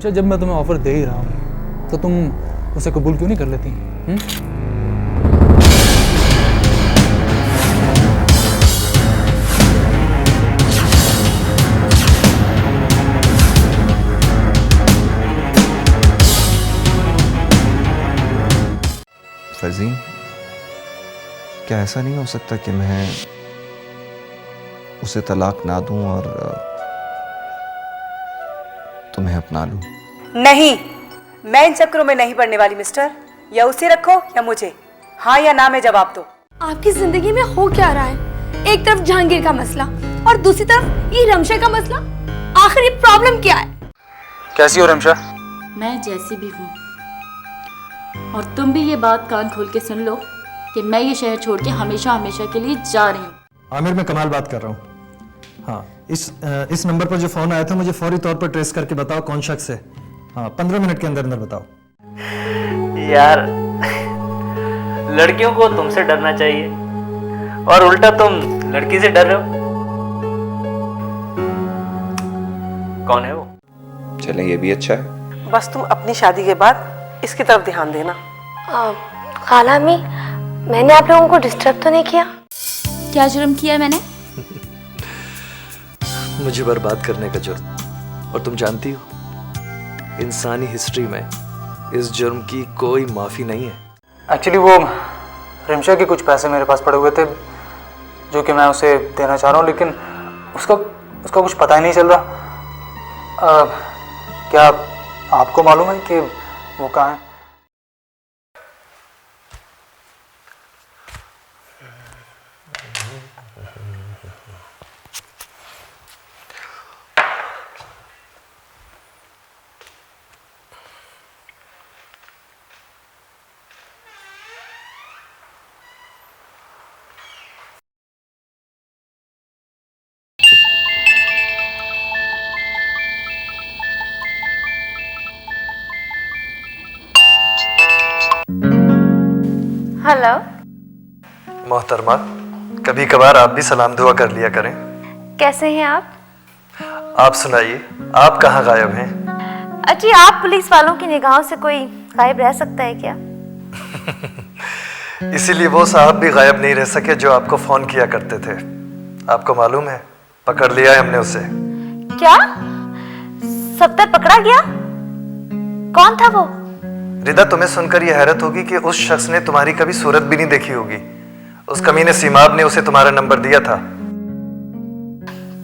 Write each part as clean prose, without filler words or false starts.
अच्छा, जब मैं तुम्हें ऑफर दे ही रहा हूँ तो तुम उसे कबूल क्यों नहीं कर लेती? फजीन, क्या ऐसा नहीं हो सकता कि मैं उसे तलाक ना दूं और तुम्हें अपना लूं? नहीं, मैं इन चक्करों में नहीं पड़ने वाली मिस्टर। या उसे रखो या मुझे, हाँ या ना में जवाब दो। आपकी जिंदगी में हो क्या रहा है? एक तरफ जहांगीर का मसला और दूसरी तरफ ये रमशा का मसला। आखिर ये प्रॉब्लम क्या है? कैसी हो रमशा? मैं जैसी भी हूँ, और तुम भी ये बात कान खोल के सुन लो कि मैं ये शहर छोड़ के हमेशा हमेशा के लिए जा रही हूँ। आमिर, मैं कमाल बात कर रहा हूँ। हाँ, इस नंबर पर जो फोन आया था मुझे फौरी तौर पर ट्रेस करके बताओ कौन शख्स है। हाँ, 15 मिनट के अंदर अंदर बताओ। यार, लड़कियों को तुमसे डरना चाहिए और उल्टा तुम लड़की से डर रहे हो। कौन है वो? चलें, ये भी अच्छा है। बस तुम अपनी शादी के बाद इसकी तरफ ध्यान देना। खाला अम्मी, मैंने आप लोगों को डिस्टर्ब तो नहीं किया? क्या जुर्म किया मैंने? मुझे बर्बाद करने का जुर्म। और तुम जानती हो, इंसानी हिस्ट्री में इस जुर्म की कोई माफी नहीं है। एक्चुअली वो रमशा के कुछ पैसे मेरे पास पड़े हुए थे जो कि मैं उसे देना चाह रहा हूँ, लेकिन उसका कुछ पता ही नहीं चल रहा। क्या आपको मालूम है कि वो कहाँ है? हेलो मोहतरमा, कभी कभार आप भी सलाम दुआ कर लिया करें। कैसे हैं आप? आप सुनाइए, आप कहाँ गायब हैं? अच्छी, आप पुलिस वालों की निगाहों से कोई गायब रह सकता है क्या? इसीलिए वो साहब भी गायब नहीं रह सके जो आपको फोन किया करते थे। आपको मालूम है, पकड़ लिया है हमने उसे। क्या? सत्तर पकड़ा गया? कौन था वो? रिदा, तुम्हें सुनकर यह हैरत होगी कि उस शख्स ने तुम्हारी कभी सूरत भी नहीं देखी होगी। उस कमीने सीमाब ने उसे तुम्हारा नंबर दिया था।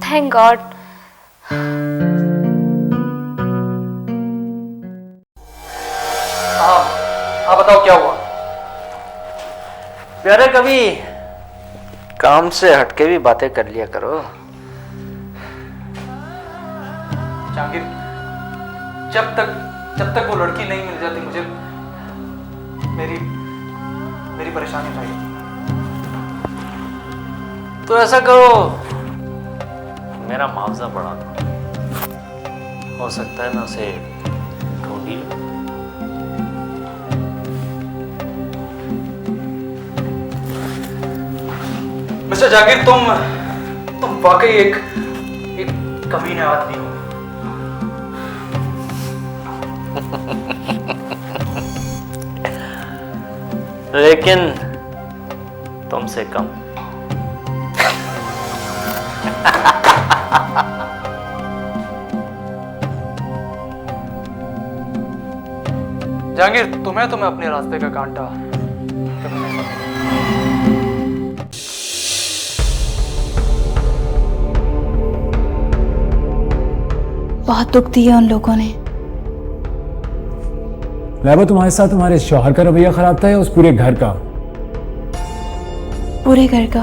Thank God. हाँ, बताओ क्या हुआ? प्यारे, कभी काम से हटके भी बातें कर लिया करो। जहांगीर, जब तक वो लड़की नहीं मिल जाती मुझे मेरी परेशानी उठाइए। तो ऐसा करो, मेरा मुआवजा बढ़ा दो, हो सकता है मैं उसे ढूंढ ही लूं। मिस्टर जहांगीर, तुम वाकई एक कमीने आदमी हो। लेकिन तुमसे कम। जहांगीर, तुम्हें तो मैं अपने रास्ते का कांटा बहुत दुख दिया उन लोगों ने। लैबा, तुम्हारे साथ तुम्हारे शौहर का रवैया खराब था या उस पूरे घर का? पूरे घर का।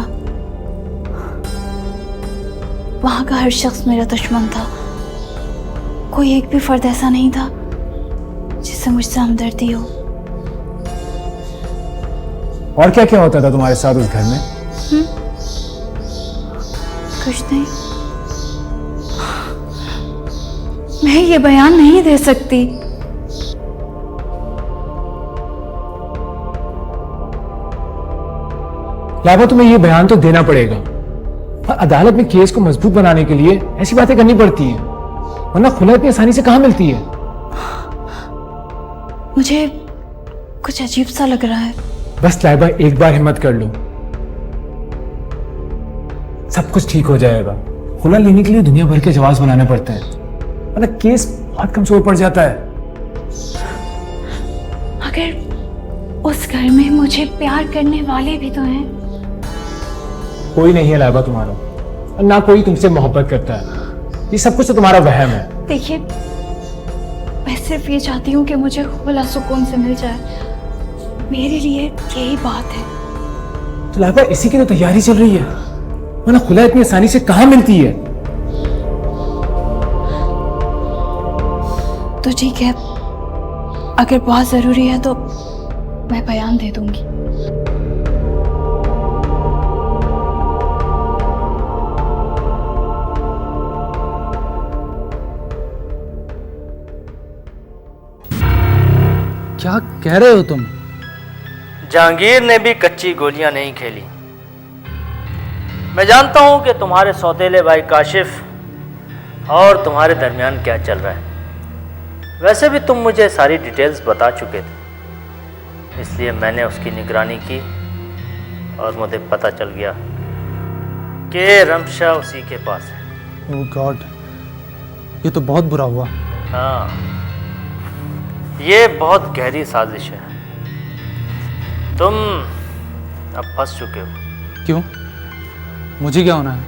वहां का हर शख्स मेरा दुश्मन था। कोई एक भी फर्द ऐसा नहीं था जिससे मुझसे हमदर्दी हो। और क्या क्या होता था तुम्हारे साथ उस घर में? कुछ नहीं, मैं ये बयान नहीं दे सकती। लाभा, तुम्हें ये बयान तो देना पड़ेगा। और अदालत में केस को मजबूत बनाने के लिए ऐसी बातें करनी पड़ती हैं, वरना खुला इतनी आसानी से कहां मिलती है। मुझे कुछ अजीब सा लग रहा है। बस लाइबा, एक बार हिम्मत कर लो, सब कुछ ठीक हो जाएगा। खुला लेने के लिए दुनिया भर के जवाब बनाने पड़ते हैं, वरना केस बहुत कमजोर पड़ जाता है। अगर उस घर में मुझे प्यार करने वाले भी तो हैं। कोई नहीं है लाइबा तुम्हारा, और ना कोई तुमसे मोहब्बत करता है। ये सब कुछ तो तुम्हारा वहम है। देखिए, मैं सिर्फ ये चाहती हूँ कि मुझे खुला सुकून से मिल जाए। मेरे लिए यही बात है। तो लाइबा, इसी की तो तैयारी चल रही है, वरना खुला इतनी आसानी से कहाँ मिलती है। तो ठीक है, अगर बहुत जरूरी है तो मैं बयान दे दूंगी। क्या कह रहे हो तुम? जहांगीर ने भी कच्ची गोलियां नहीं खेली। मैं जानता हूं कि तुम्हारे सौतेले भाई काशिफ और तुम्हारे दरमियान क्या चल रहा है। वैसे भी तुम मुझे सारी डिटेल्स बता चुके थे, इसलिए मैंने उसकी निगरानी की और मुझे पता चल गया कि रमशा उसी के पास है। ओह गॉड, ये तो बहुत बुरा हुआ। हाँ, ये बहुत गहरी साजिश है। तुम अब फंस चुके हो। क्यों? मुझे क्या होना है?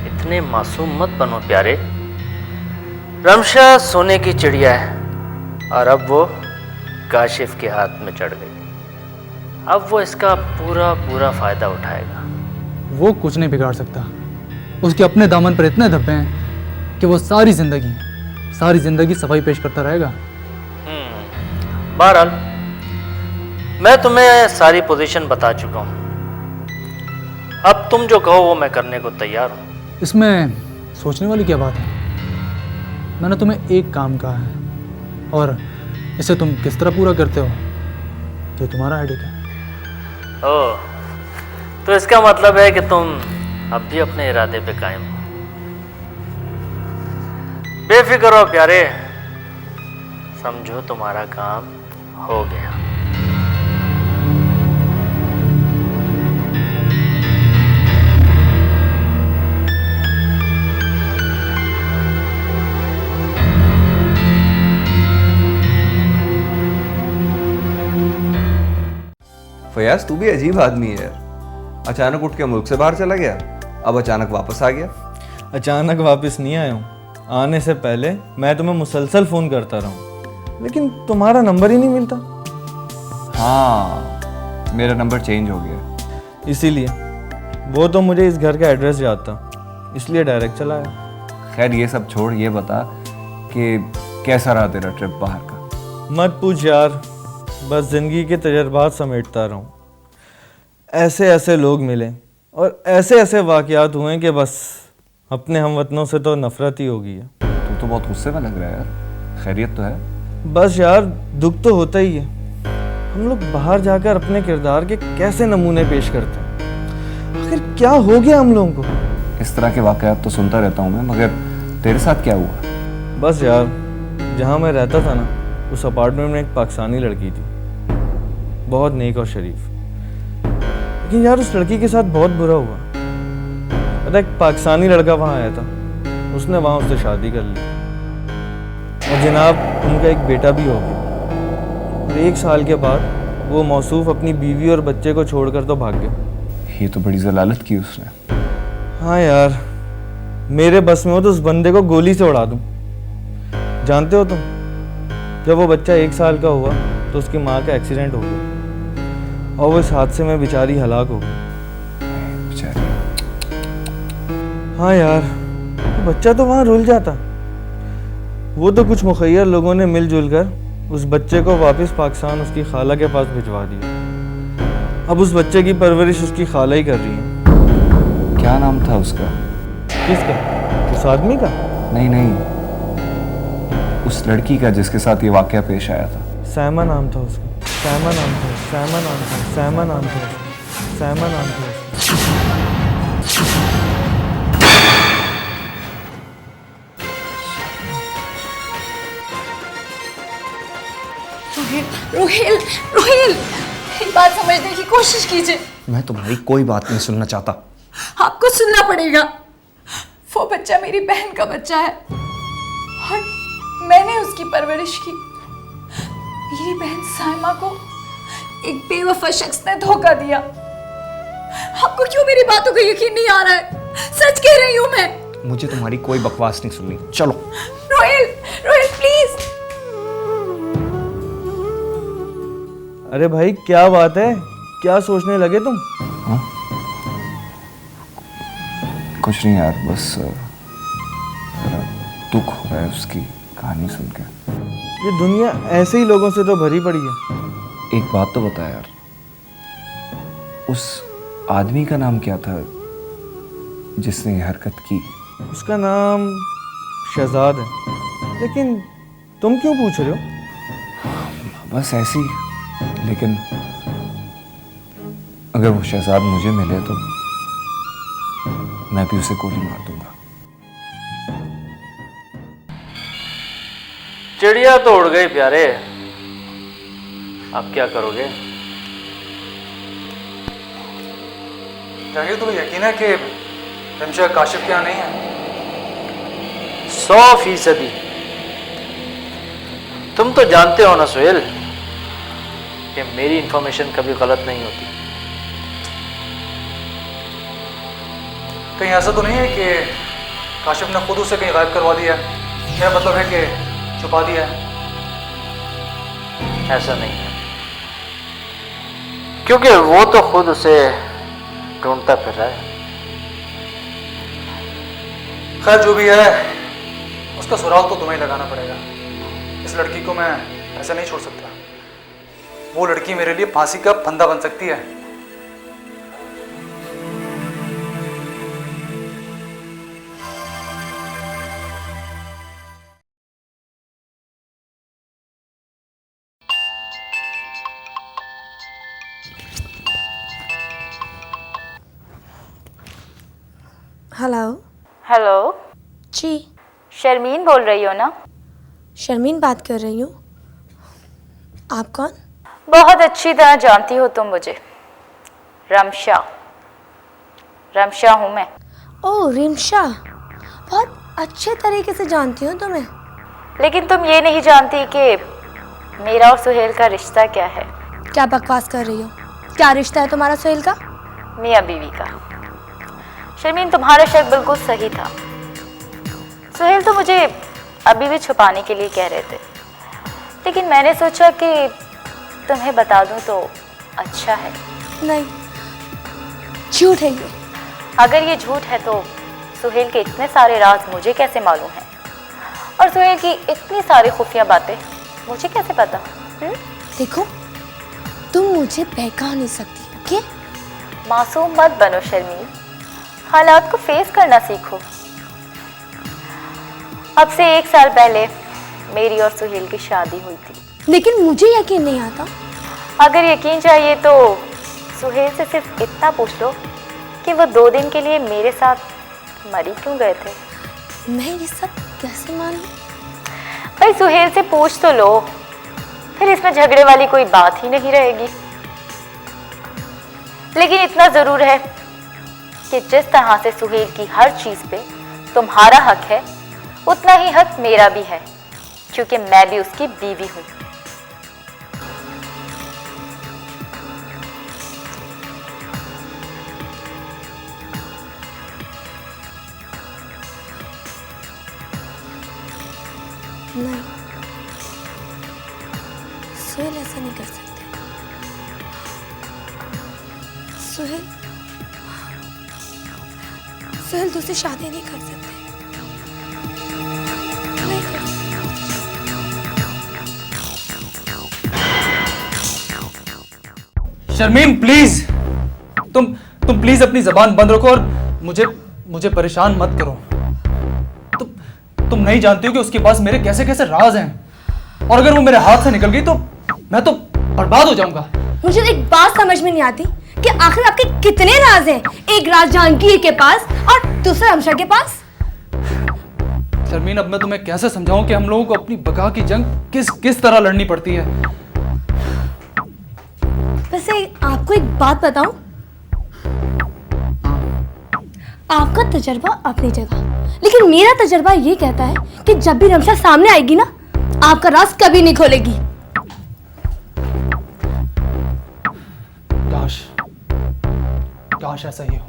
इतने मासूम मत बनो प्यारे। रमशा सोने की चिड़िया है और अब वो काशिफ के हाथ में चढ़ गई। अब वो इसका पूरा पूरा फायदा उठाएगा। वो कुछ नहीं बिगाड़ सकता। उसके अपने दामन पर इतने धब्बे हैं कि वो सारी जिंदगी सफाई पेश करता रहेगा। बहरहाल, मैं तुम्हें सारी पोजीशन बता चुका हूँ। अब तुम जो कहो वो मैं करने को तैयार हूँ। इसमें सोचने वाली क्या बात है? मैंने तुम्हें एक काम कहा है और इसे तुम किस तरह पूरा करते हो ये तुम्हारा हेडेक है। ओह, तो इसका मतलब है कि तुम अब भी अपने इरादे पे कायम हो। बेफिक्र हो प्यारे, समझो तुम्हारा काम हो गया। फयाज, तू भी अजीब आदमी है यार। अचानक उठ के मुल्क से बाहर चला गया, अब अचानक वापस आ गया। अचानक वापस नहीं आया हूँ। आने से पहले मैं तुम्हें मुसलसल फ़ोन करता रहा हूँ, लेकिन तुम्हारा नंबर ही नहीं मिलता। हाँ, मेरा नंबर चेंज हो गया। इसीलिए वो तो मुझे इस घर का एड्रेस याद था, इसलिए डायरेक्ट चला आया। खैर ये सब छोड़, ये बता कि कैसा रहा तेरा ट्रिप बाहर का? मत पूछ यार, बस ज़िंदगी के तजर्बात समेटता रहूँ। ऐसे ऐसे लोग मिले और ऐसे ऐसे वाक़यात हुए कि बस अपने हमवतनों से तो नफ़रत ही हो गई है। तू तो बहुत गुस्से में लग रहा है यार। खैरियत तो है? बस यार, दुख तो होता ही है। हम लोग बाहर जाकर अपने किरदार के कैसे नमूने पेश करते हैं। आखिर क्या हो गया हम लोगों को? इस तरह के वाक़यात तो सुनता रहता हूँ मैं, मगर तेरे साथ क्या हुआ? बस यार, जहाँ मैं रहता था ना, उस अपार्टमेंट में एक पाकिस्तानी लड़की थी, बहुत नेक और शरीफ। लेकिन यार उस लड़की के साथ बहुत बुरा हुआ। पता है, एक पाकिस्तानी लड़का वहाँ आया था, उसने वहाँ उससे शादी कर ली और जनाब उनका एक बेटा भी हो गया। और 1 साल के बाद वो मौसूफ अपनी बीवी और बच्चे को छोड़कर तो भाग गया। ये तो बड़ी जलालत की उसने। हाँ यार, मेरे बस में हो तो उस बंदे को गोली से उड़ा दूँ। जानते हो तुम, जब वो बच्चा 1 साल का हुआ तो उसकी माँ का एक्सीडेंट हो गया और वो इस हादसे में बेचारी हलाक हो गई। बेचारी। हाँ यार, बच्चा तो वहाँ रुल जाता। वो तो कुछ मुखैर लोगों ने मिलजुल कर उस बच्चे को वापस पाकिस्तान उसकी खाला के पास भिजवा दिया। अब उस बच्चे की परवरिश उसकी खाला ही कर रही है। क्या नाम था उसका? किसका? उस आदमी का? नहीं, उस लड़की का जिसके साथ ये वाकया पेश आया था। सैमा नाम था उसका। सैमा नाम था उसका। रोहिल रोहिल रोहिल, एक बात समझने की कोशिश कीजिए। मैं तुम्हारी कोई बात नहीं सुनना चाहता। आपको सुनना पड़ेगा। वो बच्चा मेरी बहन का बच्चा है और मैंने उसकी परवरिश की। मेरी बहन साइमा को एक बेवफा शख्स ने धोखा दिया। आपको क्यों मेरी बातों का यकीन नहीं आ रहा है? सच कह रही हूं मैं। मुझे तुम्हारी कोई बकवास नहीं सुननी, चलो। रोहिल रोहिल प्लीज। अरे भाई क्या बात है, क्या सोचने लगे तुम? हाँ? कुछ नहीं यार, बस दुख हो रहा है उसकी कहानी सुन के। ये दुनिया ऐसे ही लोगों से तो भरी पड़ी है। एक बात तो बता यार, उस आदमी का नाम क्या था जिसने ये हरकत की? उसका नाम शहजाद है। लेकिन तुम क्यों पूछ रहे हो? बस ऐसे ही। लेकिन अगर वो शहजाद मुझे मिले तो मैं भी उसे गोली मार दूंगा। चिड़िया तो उड़ गई प्यारे, अब क्या करोगे? जहांगीर, तुम्हें यकीन है कि रमशा काशिफ के यहाँ नहीं है? 100%। तुम तो जानते हो ना सुहेल कि मेरी इंफॉर्मेशन कभी गलत नहीं होती। कहीं ऐसा तो नहीं है कि काशिफ ने खुद उसे कहीं गायब करवा दिया है? मेरा मतलब है कि छुपा दिया है। ऐसा नहीं है, क्योंकि वो तो खुद उसे ढूंढता फिर रहा है। खैर जो भी है, उसका सुराग तो तुम्हें ही लगाना पड़ेगा। इस लड़की को मैं ऐसे नहीं छोड़ सकता। वो लड़की मेरे लिए फांसी का फंदा बन सकती है। हेलो। हेलो जी, शर्मीन बोल रही हो ना? शर्मीन बात कर रही हूँ। आप कौन? बहुत अच्छी तरह जानती हो तुम मुझे। रमशा, रमशा हूँ मैं। ओह रिमशा, बहुत अच्छे तरीके से जानती हूँ तुम्हें। लेकिन तुम ये नहीं जानती कि मेरा और सुहेल का रिश्ता क्या है। क्या बकवास कर रही हो? क्या रिश्ता है तुम्हारा सुहेल का? मियाँ बीवी का। शर्मीन, तुम्हारा शक बिल्कुल सही था। सुहेल तो मुझे अभी भी छुपाने के लिए कह रहे थे, लेकिन मैंने सोचा कि तुम्हें बता दूं तो अच्छा है। नहीं, झूठ है ये। अगर ये झूठ है तो सुहेल के इतने सारे राज मुझे कैसे मालूम है? और सुहेल की इतनी सारी खुफिया बातें मुझे कैसे पता? देखो, तुम मुझे बहका नहीं सकती, ओके? मासूम मत बनो शर्मीन, हालात को फेस करना सीखो। अब से 1 साल पहले मेरी और सुहेल की शादी हुई थी। लेकिन मुझे यकीन नहीं आता। अगर यकीन चाहिए तो सुहेल से सिर्फ इतना पूछ लो कि वो 2 दिन के लिए मेरे साथ मरी क्यों गए थे। मैं ये सब कैसे मानूं? भाई सुहेल से पूछ तो लो, फिर इसमें झगड़े वाली कोई बात ही नहीं रहेगी। लेकिन इतना जरूर है कि जिस तरह से सुहेल की हर चीज पे तुम्हारा हक है, उतना ही हक मेरा भी है, क्योंकि मैं भी उसकी बीवी हूं। नहीं, सुहेल ऐसा नहीं कर सकते। सुहेल तुझसे शादी नहीं कर सकते। नहीं कर सकते। शर्मीन प्लीज, तुम प्लीज अपनी जबान बंद रखो और मुझे परेशान मत करो। तुम नहीं जानती हो कि उसके पास मेरे कैसे कैसे राज हैं, और अगर वो मेरे हाथ से निकल गई तो मैं तो बर्बाद हो जाऊंगा। मुझे एक बात समझ में नहीं आती कि आखिर आपके कितने राज हैं। एक राज जहांगीर के पास और दूसरा रमशा के पास। शर्मीन, अब मैं तुम्हें कैसे समझाऊं कि हम लोगों को अपनी बका की जंग किस तरह लड़नी पड़ती है। वैसे आपको एक बात बताऊं, आपका तजर्बा अपनी जगह, लेकिन मेरा तजर्बा ये कहता है कि जब भी रमशा सामने आएगी ना, आपका राज कभी नहीं खोलेगी। काश ऐसा ही हो,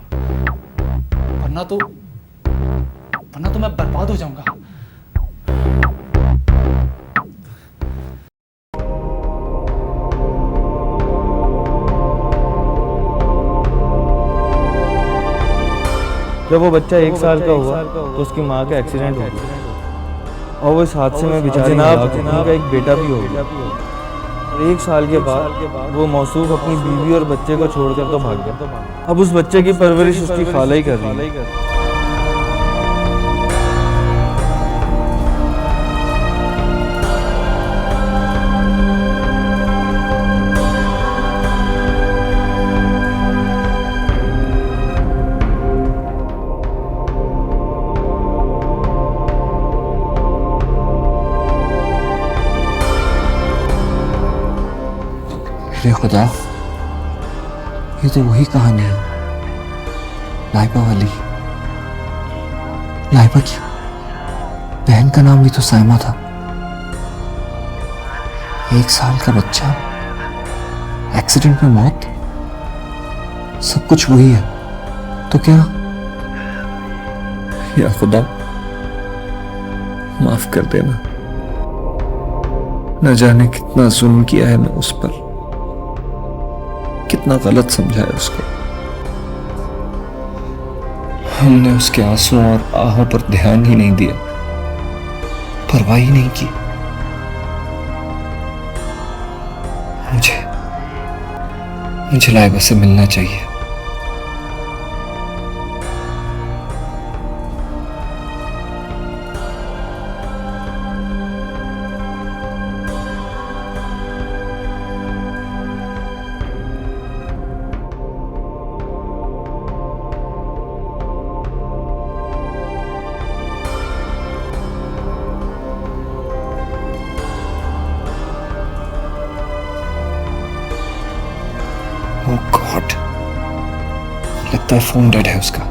वरना तो मैं बर्बाद हो जाऊंगा। जब वो बच्चा 1 साल का हुआ तो उसकी माँ का एक्सीडेंट हो गया और वो इस हादसे में बेचारी उनका एक बेटा भी हो गया। और 1 साल के बाद वो मौसूफ अपनी बीवी और बच्चे को छोड़कर तो भाग गया। अब उस बच्चे की परवरिश उसकी खाला ही कर रही है। अरे खुदा, ये तो वही कहानी है, लाइबा वाली। लाइबा की बहन का नाम भी तो साइमा था। 1 साल का बच्चा, एक्सीडेंट में मौत, सब कुछ वही है। तो क्या? या खुदा, माफ कर देना। न जाने कितना जुल्म किया है मैं उस पर, कितना गलत समझा है उसको। हमने उसके आंसुओं और आहों पर ध्यान ही नहीं दिया, परवाह ही नहीं की। मुझे लाइबा से मिलना चाहिए। ओह गॉड, लगता है फोन डेड है उसका।